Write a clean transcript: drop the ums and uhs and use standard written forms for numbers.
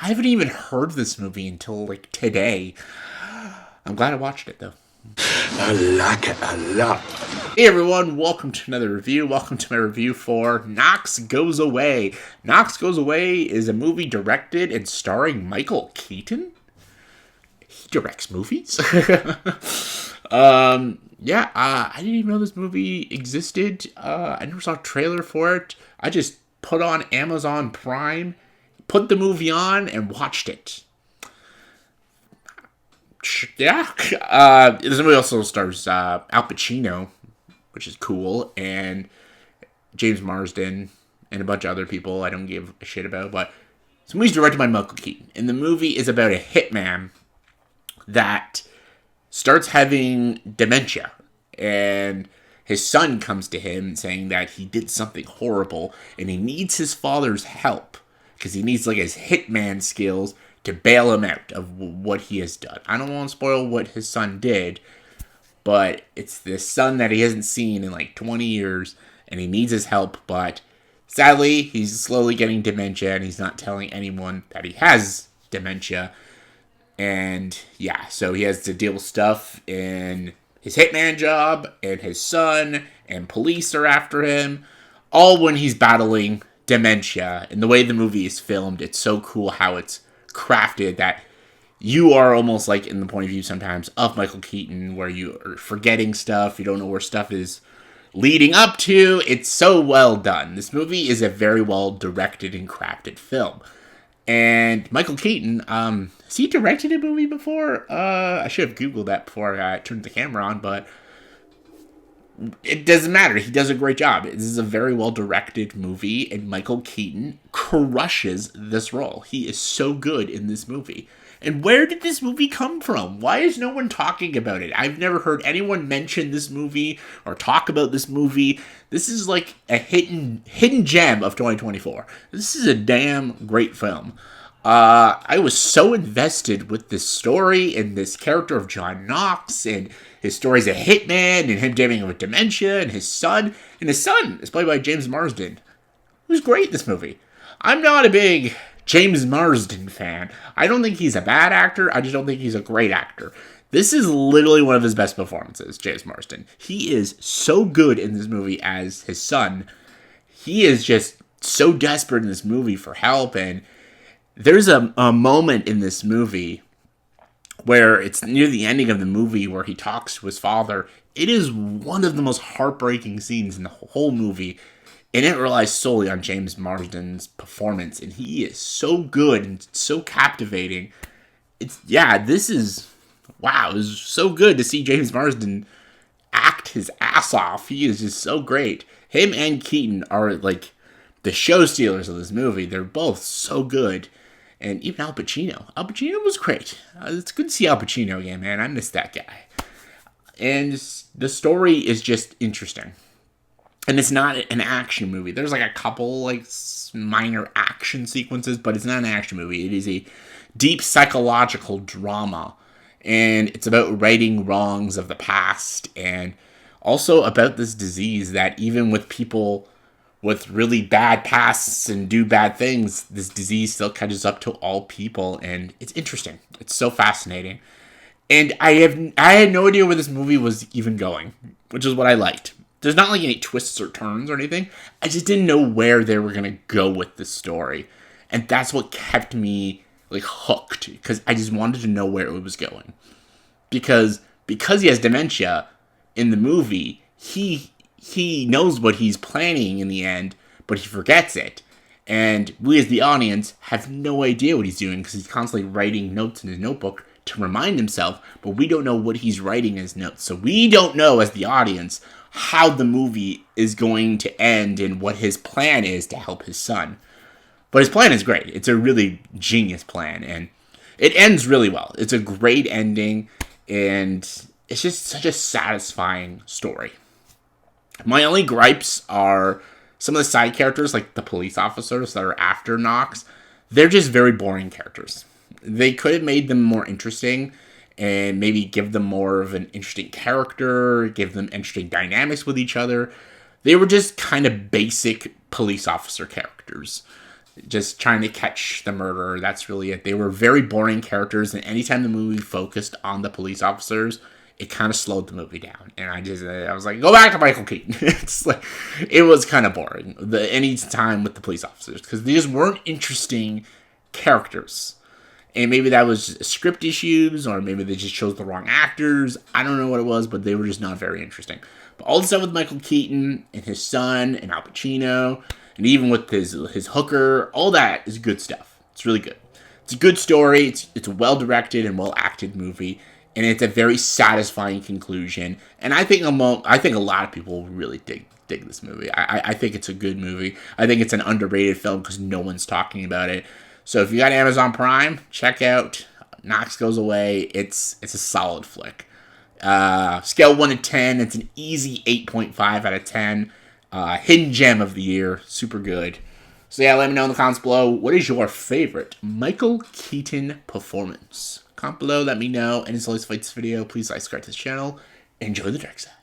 I haven't even heard of this movie until like today. I'm glad I watched it though. I like it a lot. Hey everyone, welcome to another review. Welcome to my review for Knox Goes Away. Knox Goes Away is a movie directed and starring Michael Keaton. He directs movies. I didn't even know this movie existed. I never saw a trailer for it. I just put on Amazon Prime, put the movie on, and watched it. Yeah. This movie also stars Al Pacino, which is cool, and James Marsden, and a bunch of other people I don't give a shit about. But this movie's directed by Michael Keaton, and the movie is about a hitman that starts having dementia, and his son comes to him saying that he did something horrible, and he needs his father's help because he needs like his hitman skills to bail him out of what he has done. I don't want to spoil what his son did, but it's this son that he hasn't seen in like 20 years, and he needs his help, but sadly, he's slowly getting dementia, and he's not telling anyone that he has dementia. And yeah, so he has to deal with stuff in his hitman job, and his son, and police are after him, all when he's battling dementia. And the way the movie is filmed, it's so cool how it's crafted that you are almost like in the point of view sometimes of Michael Keaton, where you are forgetting stuff, you don't know where stuff is leading up to. It's so well done. This movie is a very well directed and crafted film. And Michael Keaton, has he directed a movie before? I should have Googled that before I turned the camera on, but it doesn't matter. He does a great job. This is a very well directed movie, and Michael Keaton crushes this role. He is so good in this movie. And where did this movie come from? Why is no one talking about it? I've never heard anyone mention this movie or talk about this movie. This is like a hidden gem of 2024. This is a damn great film. I was so invested with this story and this character of John Knox and his story as a hitman and him dealing with dementia and his son. And his son is played by James Marsden, who's great in this movie. I'm not a big James Marsden fan. I don't think he's a bad actor. I just don't think he's a great actor. This is literally one of his best performances, James Marsden. He is so good in this movie as his son. He is just so desperate in this movie for help, and there's a moment in this movie where it's near the ending of the movie where he talks to his father. It is one of the most heartbreaking scenes in the whole movie, and it relies solely on James Marsden's performance, and he is so good and so captivating. This is so good to see James Marsden act his ass off. He is just so great. Him and Keaton are like the show stealers of this movie. They're both so good. And even Al Pacino. Al Pacino was great. It's good to see Al Pacino again, man. I miss that guy. And the story is just interesting. And it's not an action movie. There's like a couple like minor action sequences, but it's not an action movie. It is a deep psychological drama. And it's about righting wrongs of the past. And also about this disease that even with people with really bad pasts and do bad things, this disease still catches up to all people, and it's interesting. It's so fascinating. And I had no idea where this movie was even going, which is what I liked. There's not like any twists or turns or anything. I just didn't know where they were going to go with this story. And that's what kept me like hooked, because I just wanted to know where it was going. Because he has dementia in the movie, he knows what he's planning in the end, but he forgets it. And we as the audience have no idea what he's doing because he's constantly writing notes in his notebook to remind himself, but we don't know what he's writing in his notes. So we don't know as the audience how the movie is going to end and what his plan is to help his son. But his plan is great. It's a really genius plan, and it ends really well. It's a great ending, and it's just such a satisfying story. My only gripes are some of the side characters, like the police officers that are after Knox. They're just very boring characters. They could have made them more interesting and maybe give them more of an interesting character, give them interesting dynamics with each other. They were just kind of basic police officer characters. just trying to catch the murderer. That's really it. They were very boring characters, and anytime the movie focused on the police officers, it kind of slowed the movie down. And I was like, go back to Michael Keaton. It's like, it was kind of boring any time with the police officers because they just weren't interesting characters. And maybe that was just script issues, or maybe they just chose the wrong actors. I don't know what it was, but they were just not very interesting. But all the stuff with Michael Keaton and his son and Al Pacino, and even with his hooker, all that is good stuff. It's really good. It's a good story. It's a well-directed and well-acted movie, and it's a very satisfying conclusion. And I think a lot of people really dig this movie. I think it's a good movie. I think it's an underrated film because no one's talking about it. So if you got Amazon Prime, check out Knox Goes Away. It's a solid flick. Scale 1 to 10, it's an easy 8.5 out of 10. Hidden gem of the year. Super good. So yeah, let me know in the comments below, what is your favorite Michael Keaton performance? Comment below, let me know. And as always, if you like this video, please like, subscribe to this channel. Enjoy the dark side.